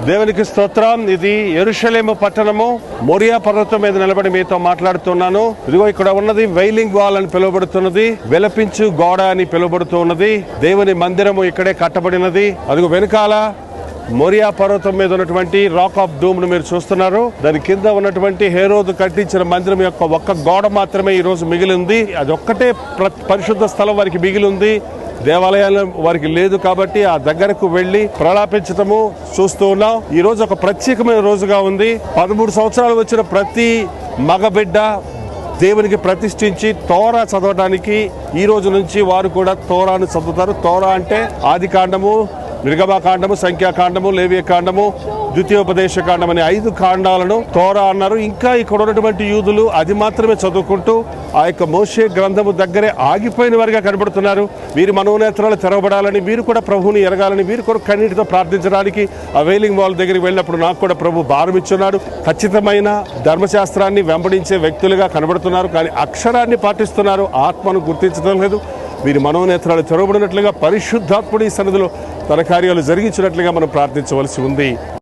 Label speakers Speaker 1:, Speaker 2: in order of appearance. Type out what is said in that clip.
Speaker 1: దేవునికి స్తోత్రం. ఇది యెరూషలేము పట్టణము మోరియా పర్వతం మీద నిలబడి మీతో మాట్లాడుతున్నాను. ఇదిగో ఇక్కడ ఉన్నది వైలింగ్ వాల్ అని పిలువబడుతున్నది, విలపించు గోడ అని పిలువబడుతున్నది. దేవుని మందిరము ఇక్కడే కట్టబడినది. అదిగో వెనుకాల మోరియా పర్వతం మీద ఉన్నటువంటి రాక్ ఆఫ్ డూమ్ ను మీరు చూస్తున్నారు. దాని కింద ఉన్నటువంటి హేరోదు కట్టించిన మందిరం యొక్క ఒక్క గోడ మాత్రమే ఈ రోజు మిగిలి ఉంది. అది ఒక్కటే పరిశుద్ధ స్థలం వారికి మిగిలి ఉంది. దేవాలయాలు వారికి లేదు కాబట్టి ఆ దగ్గరకు వెళ్లి ప్రలాపించటము చూస్తూ ఉన్నాం. ఈ రోజు ఒక ప్రత్యేకమైన రోజుగా ఉంది. 13 సంవత్సరాలు వచ్చిన ప్రతి మగబిడ్డ దేవునికి ప్రతిష్ఠించి తోరా చదవడానికి ఈ రోజు నుంచి వారు కూడా తోరాను చదువుతారు. తోరా అంటే ఆది కాండము, నిర్గమకాండము, సంఖ్యాకాండము, లేవియ కాండము, ద్వితీయోపదేశ కాండం అనే 5 కాండాలను తోరా అన్నారు. ఇంకా ఇక్కడ ఉన్నటువంటి యూదులు అది మాత్రమే చదువుకుంటూ ఆ యొక్క మోషే గ్రంథము దగ్గరే ఆగిపోయిన వారిగా కనబడుతున్నారు. వీరి మనోనేత్రాలు తెరవబడాలని, వీరు కూడా ప్రభువుని ఎరగాలని, వీరు కూడా కన్నీటితో ప్రార్థించడానికి ఆ వైలింగ్ వాల్ దగ్గరికి వెళ్ళినప్పుడు నాకు కూడా ప్రభు భారం ఇచ్చున్నాడు. ఖచ్చితమైన ధర్మశాస్త్రాన్ని వెంబడించే వ్యక్తులుగా కనబడుతున్నారు, కానీ అక్షరాన్ని పాటిస్తున్నారు, ఆత్మను గుర్తించడం లేదు. వీరి మనోనేత్రాలు తెరవబడినట్లుగా పరిశుద్ధాత్ముడి సన్నిధిలో తన కార్యాలు జరిగించినట్లుగా మనం ప్రార్థించవలసి ఉంది.